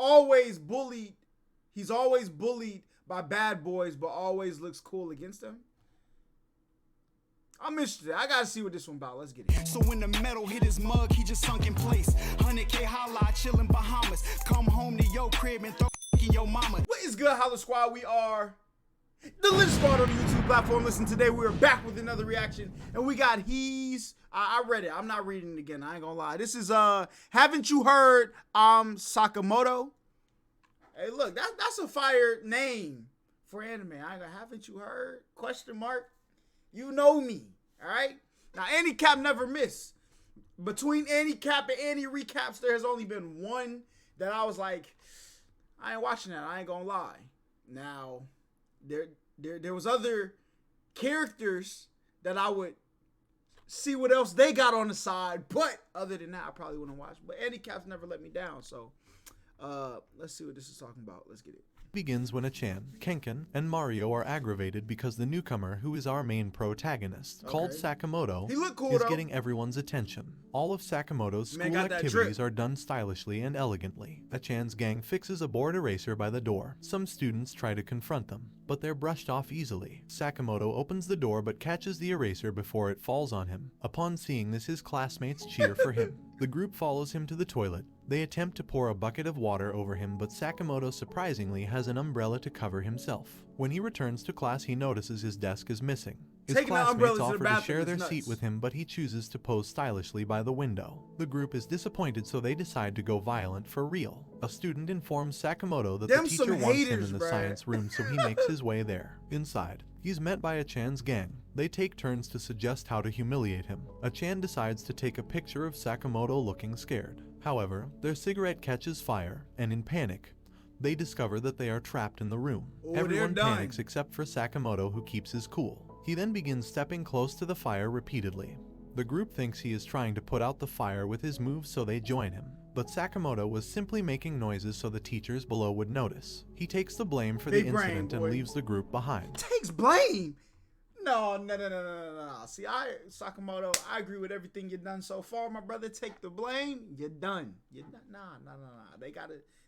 always bullied. He's always bullied by bad boys, but always looks cool against them. I'm interested. I gotta see what this one about. Let's get it. So when the metal hit his mug, he just sunk in place. 100K Holla, chillin' Bahamas. Come home to your crib and throw in your mama. What is good, HollaSquad? We are the HollaSquad on the YouTube platform. Listen, today we are back with another reaction, and we got I read it. I'm not reading it again. I ain't gonna lie. This is haven't you heard Sakamoto? Hey, look, that's a fire name for anime. Haven't you heard? Question mark. You know me, all right? Now, Andy Cap never miss. Between Andy Cap and Andy Recaps, there has only been one that I was like, I ain't watching that. I ain't gonna lie. Now, there was other characters that I would see what else they got on the side, but other than that, I probably wouldn't watch. But Andy Cap's never let me down, so let's see what this is talking about. Let's get it. Begins when Achan, Kenken, and Mario are aggravated because the newcomer, who is our main protagonist, called Sakamoto, is getting everyone's attention. All of Sakamoto's school activities are done stylishly and elegantly. Achan's gang fixes a board eraser by the door. Some students try to confront them, but they're brushed off easily. Sakamoto opens the door but catches the eraser before it falls on him. Upon seeing this, his classmates cheer for him. The group follows him to the toilet. They attempt to pour a bucket of water over him, but Sakamoto surprisingly has an umbrella to cover himself. When he returns to class, he notices his desk is missing. His classmates offer to share their seat with him, but he chooses to pose stylishly by the window. The group is disappointed, so they decide to go violent for real. A student informs Sakamoto that the teacher wants him in the science room, so he makes his way there. Inside, he's met by Achan's gang. They take turns to suggest how to humiliate him. Achan decides to take a picture of Sakamoto looking scared. However, their cigarette catches fire, and in panic, they discover that they are trapped in the room. Everyone panics except for Sakamoto, who keeps his cool. He then begins stepping close to the fire repeatedly. The group thinks he is trying to put out the fire with his moves, so they join him. But Sakamoto was simply making noises so the teachers below would notice. He takes the blame for the incident and leaves the group behind. Takes blame? No. See, Sakamoto, I agree with everything you've done so far, my brother. Take the blame. You're done. Nah.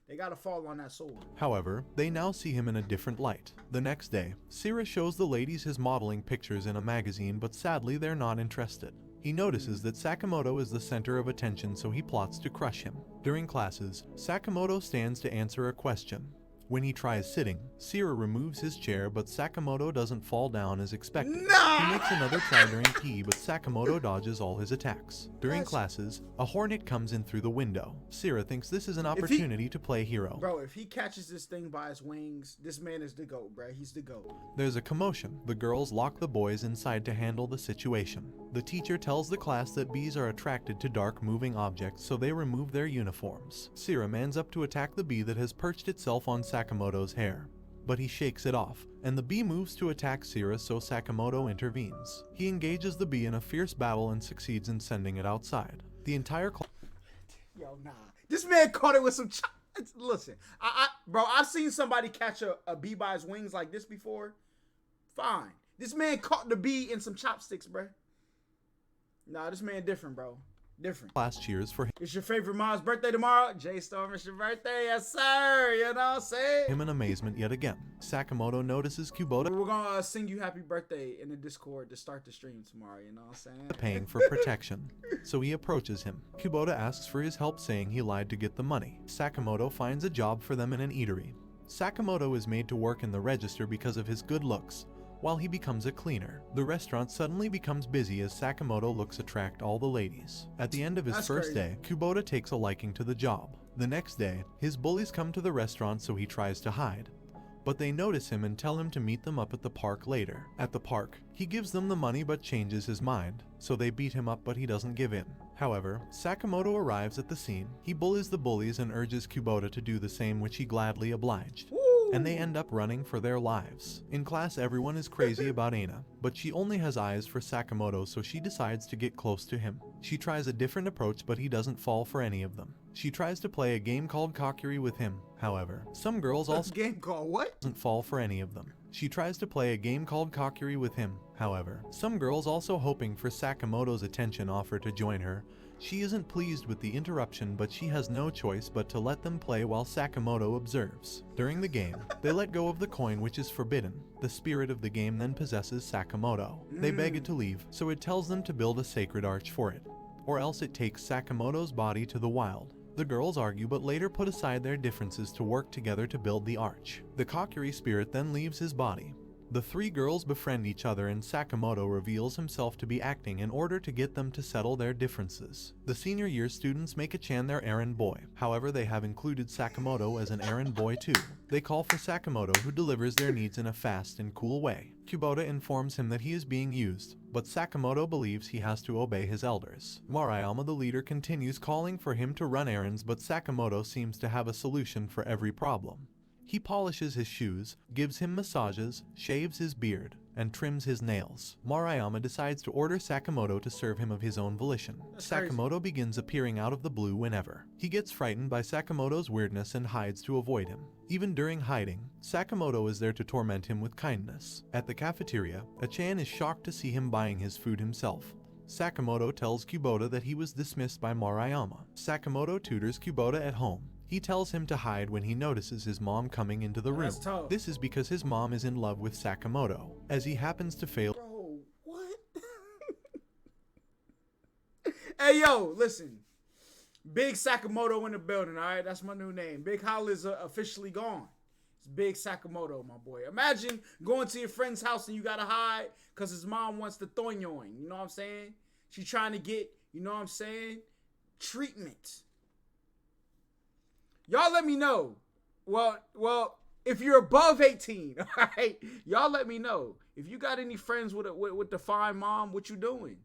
They gotta fall on that sword. However, they now see him in a different light. The next day, Sira shows the ladies his modeling pictures in a magazine, but sadly they're not interested. He notices that Sakamoto is the center of attention, so he plots to crush him. During classes, Sakamoto stands to answer a question. When he tries sitting, Sira removes his chair, but Sakamoto doesn't fall down as expected. He makes another try during PE, but Sakamoto dodges all his attacks. During classes, a hornet comes in through the window. Sira thinks this is an opportunity to play hero. Bro, if he catches this thing by his wings, this man is the GOAT, bro. He's the GOAT. There's a commotion. The girls lock the boys inside to handle the situation. The teacher tells the class that bees are attracted to dark moving objects, so they remove their uniforms. Sira mans up to attack the bee that has perched itself on Sakamoto's hair, but he shakes it off, and the bee moves to attack Sira, so Sakamoto intervenes. He engages the bee in a fierce battle and succeeds in sending it outside. The entire Yo, nah. This man caught it with some listen, bro, I've seen somebody catch a bee by his wings like this before. Fine. This man caught the bee in some chopsticks, bro. Nah, this man different, bro. Different. Class cheers for him. It's your favorite mom's birthday tomorrow? J-Storm, it's your birthday. Yes, sir. You know what I'm saying? Him in amazement yet again. Sakamoto notices Kubota. We're gonna sing you happy birthday in the Discord to start the stream tomorrow. You know what I'm saying? Paying for protection. So he approaches him. Kubota asks for his help, saying he lied to get the money. Sakamoto finds a job for them in an eatery. Sakamoto is made to work in the register because of his good looks. While he becomes a cleaner, the restaurant suddenly becomes busy as Sakamoto looks to attract all the ladies. At the end of his first day, Kubota takes a liking to the job. The next day, his bullies come to the restaurant, so he tries to hide. But they notice him and tell him to meet them up at the park later. At the park, he gives them the money but changes his mind, so they beat him up, but he doesn't give in. However, Sakamoto arrives at the scene. He bullies the bullies and urges Kubota to do the same, which he gladly obliged. And they end up running for their lives. In class, everyone is crazy about Aina, but she only has eyes for Sakamoto, so she decides to get close to him. She tries a different approach, but he doesn't fall for any of them. She tries to play a game called Kokiri with him. However, some girls also doesn't fall for any of them. She tries to play a game called Kokiri with him. However, some girls also hoping for Sakamoto's attention offer to join her, She isn't pleased with the interruption, but she has no choice but to let them play while Sakamoto observes. During the game, they let go of the coin, which is forbidden. The spirit of the game then possesses Sakamoto. They beg it to leave, so it tells them to build a sacred arch for it, or else it takes Sakamoto's body to the wild. The girls argue but later put aside their differences to work together to build the arch. The Kokiri spirit then leaves his body. The three girls befriend each other and Sakamoto reveals himself to be acting in order to get them to settle their differences. The senior year students make Chan their errand boy. However, they have included Sakamoto as an errand boy too. They call for Sakamoto, who delivers their needs in a fast and cool way. Kubota informs him that he is being used, but Sakamoto believes he has to obey his elders. Maruyama, the leader, continues calling for him to run errands, but Sakamoto seems to have a solution for every problem. He polishes his shoes, gives him massages, shaves his beard, and trims his nails. Maruyama decides to order Sakamoto to serve him of his own volition. Sakamoto begins appearing out of the blue whenever. He gets frightened by Sakamoto's weirdness and hides to avoid him. Even during hiding, Sakamoto is there to torment him with kindness. At the cafeteria, Chan is shocked to see him buying his food himself. Sakamoto tells Kubota that he was dismissed by Maruyama. Sakamoto tutors Kubota at home. He tells him to hide when he notices his mom coming into the room. This is because his mom is in love with Sakamoto, as he happens to fail. Bro, what? Hey, yo, listen. Big Sakamoto in the building, all right? That's my new name. Big Holla is officially gone. It's Big Sakamoto, my boy. Imagine going to your friend's house and you gotta hide because his mom wants to tonyoing. You know what I'm saying? She's trying to get, you know what I'm saying, treatment. Y'all let me know. Well, if you're above 18, all right, y'all let me know. If you got any friends with the fine mom, what you doing?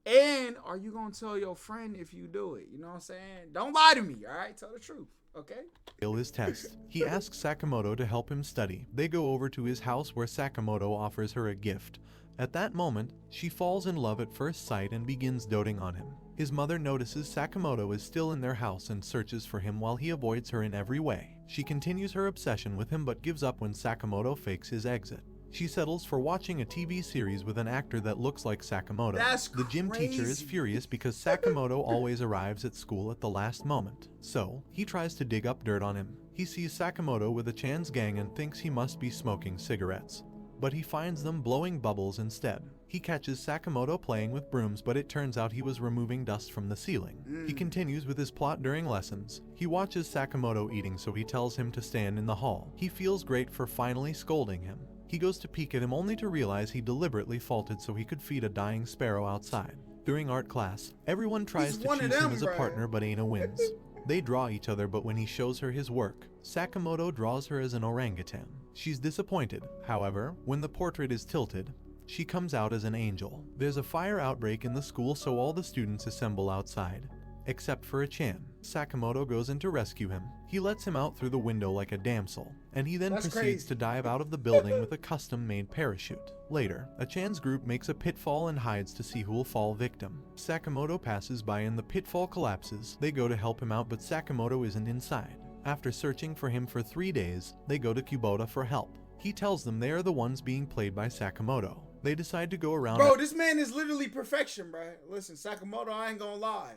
And are you going to tell your friend if you do it? You know what I'm saying? Don't lie to me, all right? Tell the truth, okay? Fail his test. He asks Sakamoto to help him study. They go over to his house where Sakamoto offers her a gift. At that moment, she falls in love at first sight and begins doting on him. His mother notices Sakamoto is still in their house and searches for him while he avoids her in every way. She continues her obsession with him but gives up when Sakamoto fakes his exit. She settles for watching a TV series with an actor that looks like Sakamoto. The gym teacher is furious because Sakamoto always arrives at school at the last moment. So, he tries to dig up dirt on him. He sees Sakamoto with Chan's gang and thinks he must be smoking cigarettes, but he finds them blowing bubbles instead. He catches Sakamoto playing with brooms, but it turns out he was removing dust from the ceiling. He continues with his plot during lessons. He watches Sakamoto eating, so he tells him to stand in the hall. He feels great for finally scolding him. He goes to peek at him only to realize he deliberately faulted so he could feed a dying sparrow outside. During art class, everyone tries to choose him as a partner, but Aina wins. They draw each other, but when he shows her his work, Sakamoto draws her as an orangutan. She's disappointed. However, when the portrait is tilted, she comes out as an angel. There's a fire outbreak in the school, so all the students assemble outside, except for Chan. Sakamoto goes in to rescue him. He lets him out through the window like a damsel, and he then proceeds to dive out of the building with a custom-made parachute. Later, Chan's group makes a pitfall and hides to see who'll fall victim. Sakamoto passes by and the pitfall collapses. They go to help him out, but Sakamoto isn't inside. After searching for him for 3 days, they go to Kubota for help. He tells them they are the ones being played by Sakamoto. They decide to go around. Bro, this man is literally perfection, bro. Listen, Sakamoto, I ain't gonna lie.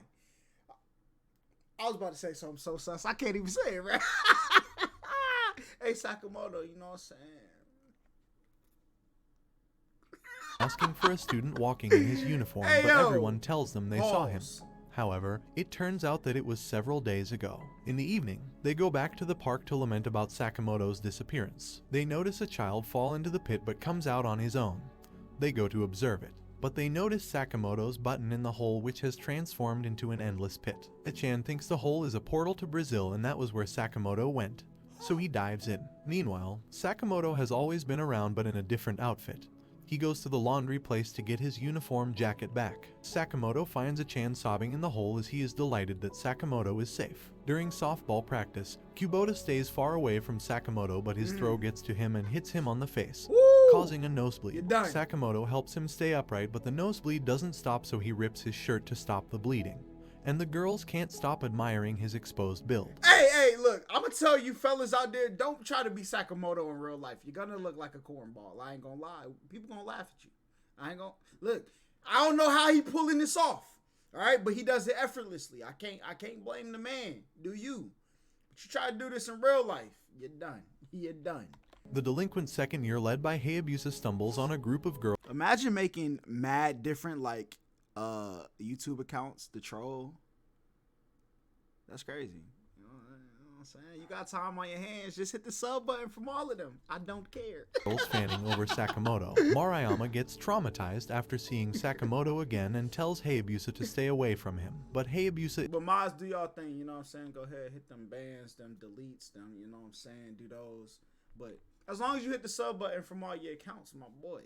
I was about to say something so sus. I can't even say it, bro. Hey, Sakamoto, you know what I'm saying? Asking for a student walking in his uniform, but everyone tells them they saw him. However, it turns out that it was several days ago. In the evening, they go back to the park to lament about Sakamoto's disappearance. They notice a child fall into the pit but comes out on his own. They go to observe it, but they notice Sakamoto's button in the hole, which has transformed into an endless pit. Chan thinks the hole is a portal to Brazil and that was where Sakamoto went, so he dives in. Meanwhile, Sakamoto has always been around but in a different outfit. He goes to the laundry place to get his uniform jacket back. Sakamoto finds Chan sobbing in the hole as he is delighted that Sakamoto is safe. During softball practice, Kubota stays far away from Sakamoto, but his throw gets to him and hits him on the face, causing a nosebleed. Sakamoto helps him stay upright, but the nosebleed doesn't stop, so he rips his shirt to stop the bleeding. And the girls can't stop admiring his exposed build. Hey, look, I'm gonna tell you fellas out there, don't try to be Sakamoto in real life. You're gonna look like a cornball. I ain't gonna lie. People gonna laugh at you. I ain't gonna, look, I don't know how he pulling this off. All right, but he does it effortlessly. I can't blame the man. Do you? But you try to do this in real life, you're done. You're done. The delinquent second year led by Hayabusa stumbles on a group of girls. Imagine making mad different like YouTube accounts to troll. That's crazy. You know what I'm saying? You got time on your hands, just hit the sub button from all of them. I don't care. Girls fanning over Sakamoto. Maruyama gets traumatized after seeing Sakamoto again and tells Hayabusa to stay away from him. But Hayabusa... But Maz, do y'all thing, you know what I'm saying? Go ahead, hit them bans, them deletes, them, you know what I'm saying? Do those. But as long as you hit the sub button from all your accounts, my boy.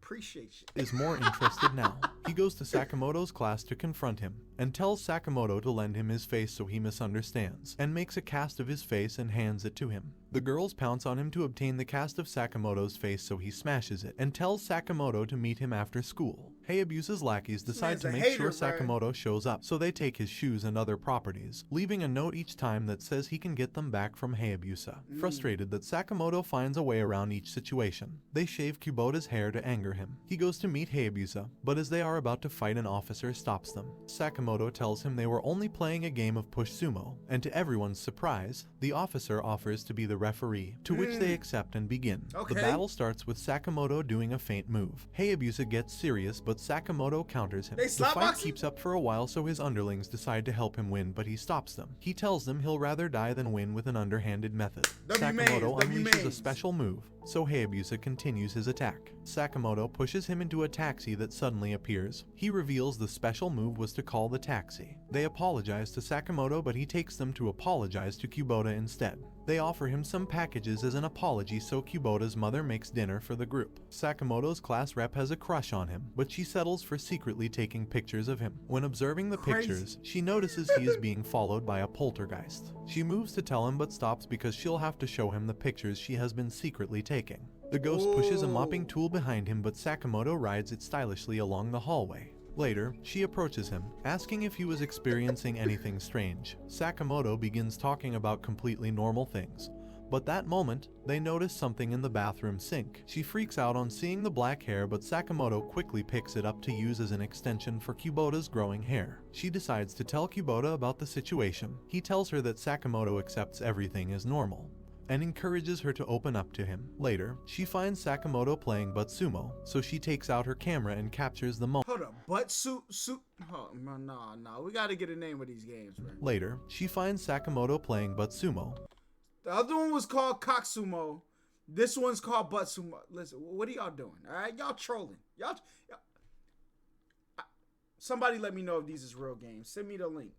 Appreciate you. Is more interested now. He goes to Sakamoto's class to confront him and tells Sakamoto to lend him his face so he misunderstands and makes a cast of his face and hands it to him. The girls pounce on him to obtain the cast of Sakamoto's face, so he smashes it and tells Sakamoto to meet him after school. Hayabusa's lackeys decide to make sure Sakamoto shows up, so they take his shoes and other properties, leaving a note each time that says he can get them back from Hayabusa. Frustrated that Sakamoto finds a way around each situation, they shave Kubota's hair to anger him. He goes to meet Hayabusa, but as they are about to fight, an officer stops them. Sakamoto tells him they were only playing a game of push sumo, and to everyone's surprise, the officer offers to be the referee, to which they accept and begin. The battle starts with Sakamoto doing a feint move. Hayabusa gets serious, but Sakamoto counters him. The fight keeps up for a while, so his underlings decide to help him win, but he stops them. He tells them he'll rather die than win with an underhanded method. Sakamoto unleashes a special move, so Hayabusa continues his attack. Sakamoto pushes him into a taxi that suddenly appears. He reveals the special move was to call the taxi. They apologize to Sakamoto, but he takes them to apologize to Kubota instead. They offer him some packages as an apology, so Kubota's mother makes dinner for the group. Sakamoto's class rep has a crush on him, but she settles for secretly taking pictures of him. When observing the pictures, she notices he is being followed by a poltergeist. She moves to tell him but stops because she'll have to show him the pictures she has been secretly taking. The ghost pushes a mopping tool behind him, but Sakamoto rides it stylishly along the hallway. Later, she approaches him, asking if he was experiencing anything strange. Sakamoto begins talking about completely normal things, but that moment, they notice something in the bathroom sink. She freaks out on seeing the black hair, but Sakamoto quickly picks it up to use as an extension for Kubota's growing hair. She decides to tell Kubota about the situation. He tells her that Sakamoto accepts everything as normal and encourages her to open up to him. Later, she finds Sakamoto playing butt sumo, so she takes out her camera and captures the moment. Hold up, butt oh, no, we gotta get a name of these games, man. Later, she finds Sakamoto playing butt sumo. The other one was called cock sumo. This one's called butt sumo. Listen, what are y'all doing? All right, y'all trolling. Somebody let me know if these is real games. Send me the link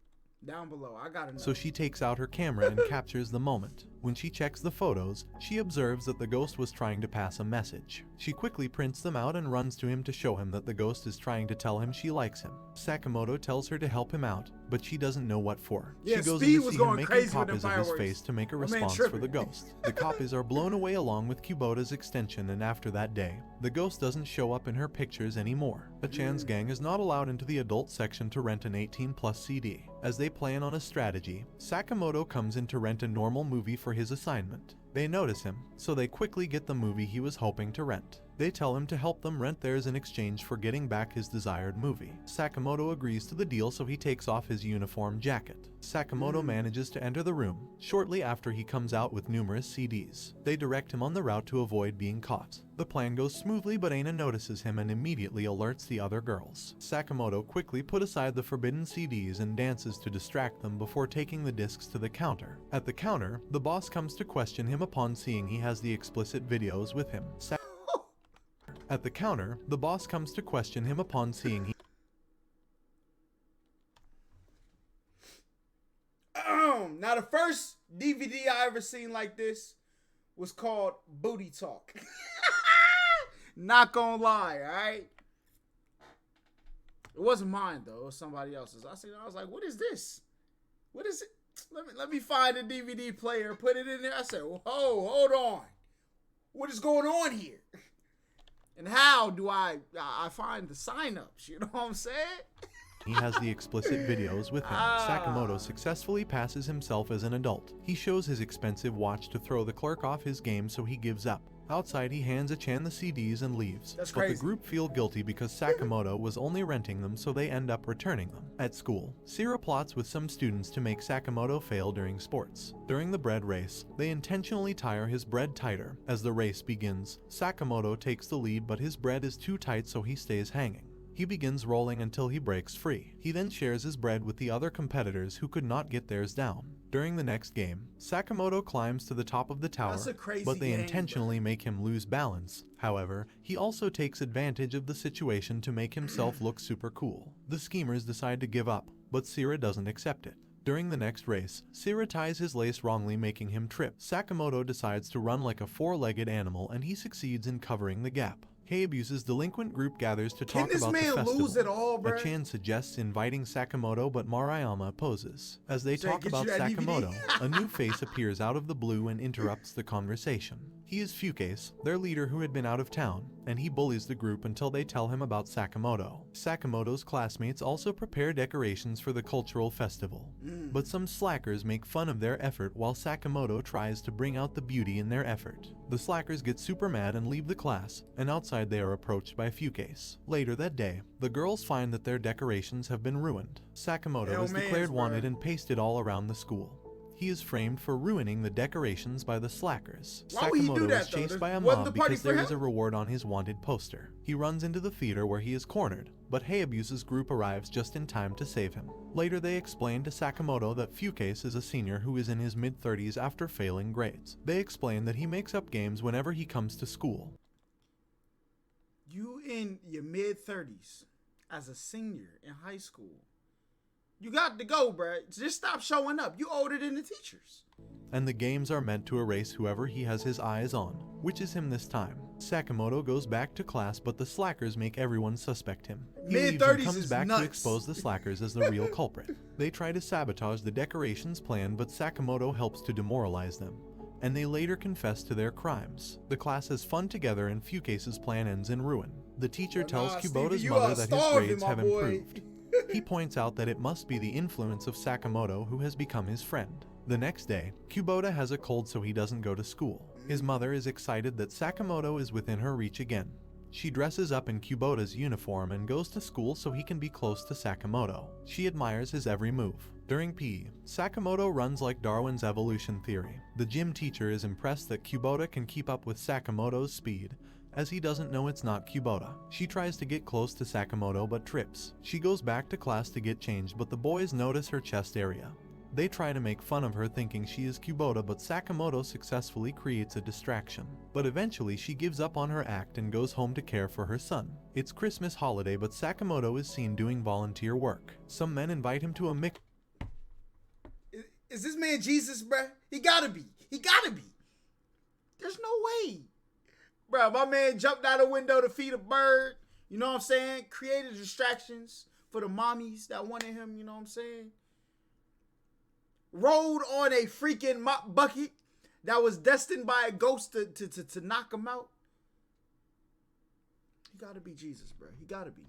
down below. I gotta know. So she takes out her camera and captures the moment. When she checks the photos, she observes that the ghost was trying to pass a message. She quickly prints them out and runs to him to show him that the ghost is trying to tell him she likes him. Sakamoto tells her to help him out, but she doesn't know what for. She goes in to see him making copies of his face to make a response for the ghost. The copies are blown away along with Kubota's extension, and after that day, the ghost doesn't show up in her pictures anymore. Achan's gang is not allowed into the adult section to rent an 18+ CD. As they plan on a strategy, Sakamoto comes in to rent a normal movie for his assignment. They notice him, so they quickly get the movie he was hoping to rent. They tell him to help them rent theirs in exchange for getting back his desired movie. Sakamoto agrees to the deal, so he takes off his uniform jacket. Sakamoto manages to enter the room. Shortly after, he comes out with numerous CDs. They direct him on the route to avoid being caught. The plan goes smoothly, but Aina notices him and immediately alerts the other girls. Sakamoto quickly put aside the forbidden CDs and dances to distract them before taking the discs to the counter. At the counter, the boss comes to question him upon seeing he has the explicit videos with him. At the counter, the boss comes to question him upon seeing he... Now, the first DVD I ever seen like this was called Booty Talk. Not gonna lie, alright? It wasn't mine, though. It was somebody else's. I was like, what is this? What is it? Let me find a DVD player, put it in there. I said, whoa, hold on. What is going on here? And how do I find the sign-ups? You know what I'm saying? He has the explicit videos with him. Sakamoto successfully passes himself as an adult. He shows his expensive watch to throw the clerk off his game, so he gives up. Outside, he hands Achan the CDs and leaves. That's but crazy. The group feel guilty because Sakamoto was only renting them, so they end up returning them. At school, Sira plots with some students to make Sakamoto fail during sports. During the bread race, they intentionally tire his bread tighter. As the race begins, Sakamoto takes the lead, but his bread is too tight, so he stays hanging. He begins rolling until he breaks free. He then shares his bread with the other competitors who could not get theirs down. During the next game, Sakamoto climbs to the top of the tower, but they intentionally make him lose balance. However, he also takes advantage of the situation to make himself look super cool. The schemers decide to give up, but Sira doesn't accept it. During the next race, Sira ties his lace wrongly, making him trip. Sakamoto decides to run like a four-legged animal, and he succeeds in covering the gap. Hayabusa's delinquent group gathers to talk about the festival. Lose it all, bro? Achan suggests inviting Sakamoto, but Maruyama opposes. As they talk about Sakamoto, a new face appears out of the blue and interrupts the conversation. He is Fukase, their leader who had been out of town, and he bullies the group until they tell him about Sakamoto. Sakamoto's classmates also prepare decorations for the cultural festival. But some slackers make fun of their effort while Sakamoto tries to bring out the beauty in their effort. The slackers get super mad and leave the class, and outside they are approached by Fukase. Later that day, the girls find that their decorations have been ruined. Sakamoto is declared wanted and pasted all around the school. He is framed for ruining the decorations by the slackers. Sakamoto is chased by a mob because there is a reward on his wanted poster. He runs into the theater where he is cornered, but Hayabusa's group arrives just in time to save him. Later they explain to Sakamoto that Fukase is a senior who is in his mid-30s after failing grades. They explain that he makes up games whenever he comes to school. You in your mid-30s as a senior in high school. You got to go, bruh. Just stop showing up. You older than the teachers. And the games are meant to erase whoever he has his eyes on, which is him this time. Sakamoto goes back to class, but the slackers make everyone suspect him. He leaves and comes back to expose the slackers as the real culprit. They try to sabotage the decorations plan, but Sakamoto helps to demoralize them, and they later confess to their crimes. The class has fun together, and Fukase's plan ends in ruin. The teacher tells Kubota's mother that his grades have improved. He points out that it must be the influence of Sakamoto who has become his friend. The next day, Kubota has a cold, so he doesn't go to school. His mother is excited that Sakamoto is within her reach again. She dresses up in Kubota's uniform and goes to school so he can be close to Sakamoto. She admires his every move. During PE, Sakamoto runs like Darwin's evolution theory. The gym teacher is impressed that Kubota can keep up with Sakamoto's speed, as he doesn't know it's not Kubota. She tries to get close to Sakamoto but trips. She goes back to class to get changed, but the boys notice her chest area. They try to make fun of her thinking she is Kubota, but Sakamoto successfully creates a distraction. But eventually she gives up on her act and goes home to care for her son. It's Christmas holiday, but Sakamoto is seen doing volunteer work. Some men invite him to a mix. Is this man Jesus, bruh? He gotta be. He gotta be. There's no way. Bro, my man jumped out a window to feed a bird. You know what I'm saying? Created distractions for the mommies that wanted him. You know what I'm saying? Rolled on a freaking mop bucket that was destined by a ghost to knock him out. He gotta be Jesus, bro. He gotta be.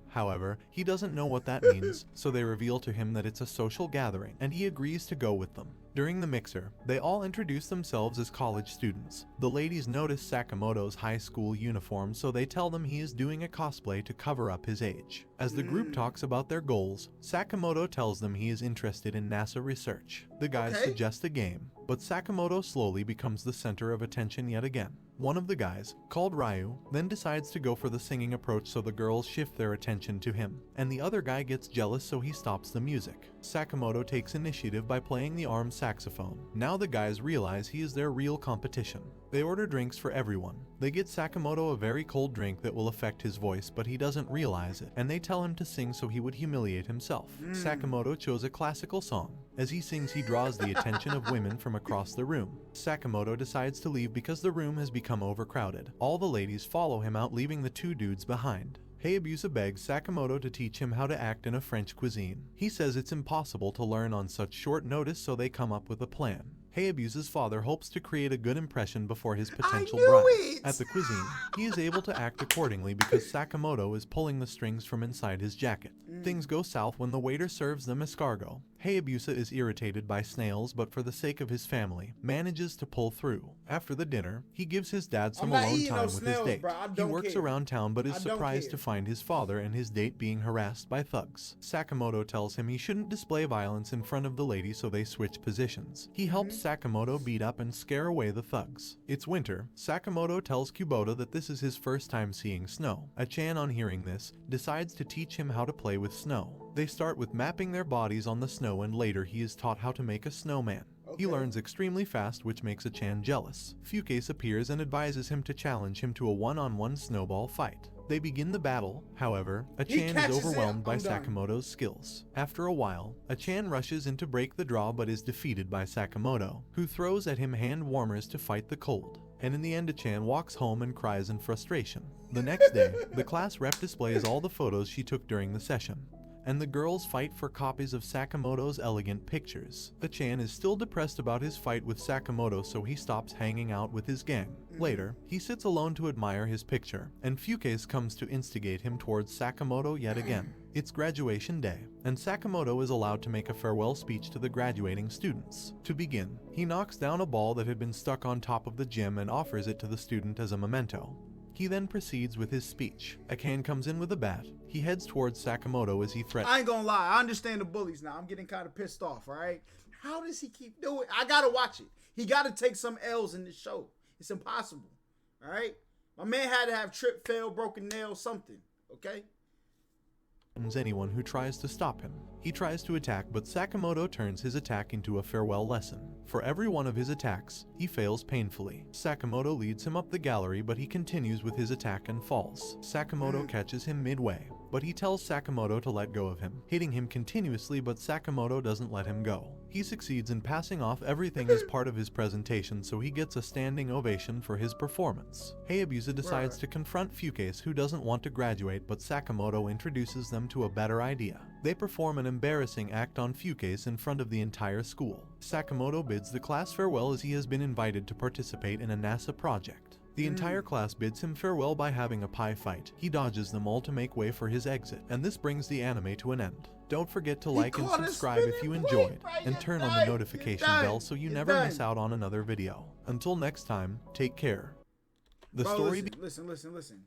However, he doesn't know what that means, so they reveal to him that it's a social gathering, and he agrees to go with them. During the mixer, they all introduce themselves as college students. The ladies notice Sakamoto's high school uniform, so they tell them he is doing a cosplay to cover up his age. As the group talks about their goals, Sakamoto tells them he is interested in NASA research. The guys suggest a game, but Sakamoto slowly becomes the center of attention yet again. One of the guys, called Ryu, then decides to go for the singing approach, so the girls shift their attention to him, and the other guy gets jealous, so he stops the music. Sakamoto takes initiative by playing the armed saxophone. Now the guys realize he is their real competition. They order drinks for everyone. They get Sakamoto a very cold drink that will affect his voice, but he doesn't realize it, and they tell him to sing so he would humiliate himself. Sakamoto chose a classical song. As he sings, he draws the attention of women from across the room. Sakamoto decides to leave because the room has become overcrowded. All the ladies follow him out, leaving the two dudes behind. Hayabusa begs Sakamoto to teach him how to act in a French cuisine. He says it's impossible to learn on such short notice, so they come up with a plan. Hayabusa's father hopes to create a good impression before his potential bride. At the cuisine, he is able to act accordingly because Sakamoto is pulling the strings from inside his jacket. Things go south when the waiter serves them escargot. Hayabusa is irritated by snails, but for the sake of his family, manages to pull through. After the dinner, he gives his dad some alone time with his date. He works around town but is surprised to find his father and his date being harassed by thugs. Sakamoto tells him he shouldn't display violence in front of the lady, so they switch positions. He helps Sakamoto beat up and scare away the thugs. It's winter. Sakamoto tells Kubota that this is his first time seeing snow. Achan, on hearing this, decides to teach him how to play with snow. They start with mapping their bodies on the snow, and later he is taught how to make a snowman. He learns extremely fast, which makes Achan jealous. Fukase appears and advises him to challenge him to a one-on-one snowball fight. They begin the battle. However, Achan is overwhelmed by Sakamoto's skills. After a while, Achan rushes in to break the draw but is defeated by Sakamoto, who throws at him hand warmers to fight the cold. And in the end, Achan walks home and cries in frustration. The next day, the class rep displays all the photos she took during the session, and the girls fight for copies of Sakamoto's elegant pictures. Achan is still depressed about his fight with Sakamoto, so he stops hanging out with his gang. Later, he sits alone to admire his picture, and Fukase comes to instigate him towards Sakamoto yet again. It's graduation day, and Sakamoto is allowed to make a farewell speech to the graduating students. To begin, he knocks down a ball that had been stuck on top of the gym and offers it to the student as a memento. He then proceeds with his speech. Achan comes in with a bat. He heads towards Sakamoto as he threatens. I ain't gonna lie, I understand the bullies now. I'm getting kind of pissed off, right? How does he keep doing it? I gotta watch it. He gotta take some L's in this show. It's impossible, all right? My man had to have trip, fail, broken nail, something, okay? Anyone who tries to stop him. He tries to attack, but Sakamoto turns his attack into a farewell lesson. For every one of his attacks, he fails painfully. Sakamoto leads him up the gallery, but he continues with his attack and falls. Sakamoto catches him midway, but he tells Sakamoto to let go of him, hitting him continuously, but Sakamoto doesn't let him go. He succeeds in passing off everything as part of his presentation, so he gets a standing ovation for his performance. Hayabusa decides to confront Fukase, who doesn't want to graduate, but Sakamoto introduces them to a better idea. They perform an embarrassing act on Fukase in front of the entire school. Sakamoto bids the class farewell as he has been invited to participate in a NASA project. The entire class bids him farewell by having a pie fight. He dodges them all to make way for his exit, and this brings the anime to an end. Don't forget to like and subscribe if you enjoyed, and turn on the notification bell so you never miss out on another video. Until next time, take care. The story. Listen.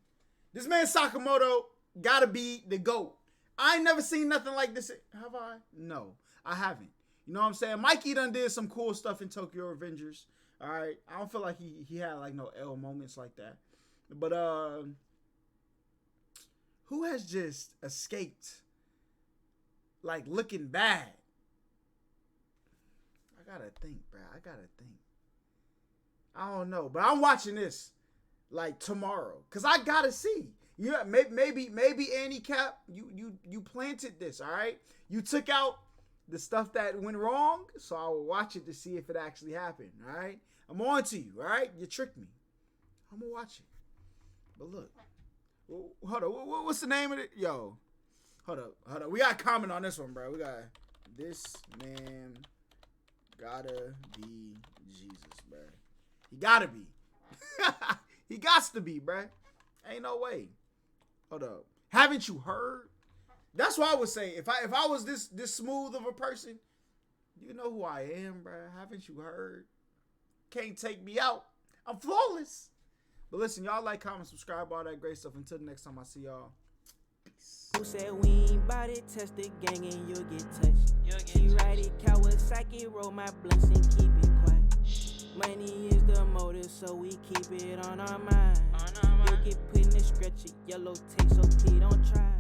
This man Sakamoto gotta be the GOAT. I ain't never seen nothing like this. Have I? No, I haven't. You know what I'm saying? Mikey done did some cool stuff in Tokyo Revengers. All right, I don't feel like he had like no L moments like that. But who has just escaped like looking bad? I gotta think, bro. I don't know, but I'm watching this like tomorrow because I gotta see. Yeah, maybe Andy Cap, you planted this, all right? You took out the stuff that went wrong, so I will watch it to see if it actually happened, all right? I'm on to you, all right? You tricked me. I'm gonna watch it. But look, hold on, what's the name of it? Yo, hold up. We got to comment on this one, bro. We got, this man gotta be Jesus, bro. He gotta be. He gots to be, bro. Ain't no way. Hold up. Haven't you heard? That's what I would say. If I was this smooth of a person, you know who I am, bro. Haven't you heard? Can't take me out. I'm flawless. But listen, y'all like, comment, subscribe, all that great stuff. Until the next time I see y'all. Peace. Who said we ain't bout it? Test the gang and you'll get touched. She ride it, Kawasaki, roll my blunts and keep it quiet. Money is the motive, so we keep it on our mind. You'll get put in the stretcher, yellow tape, so please don't try.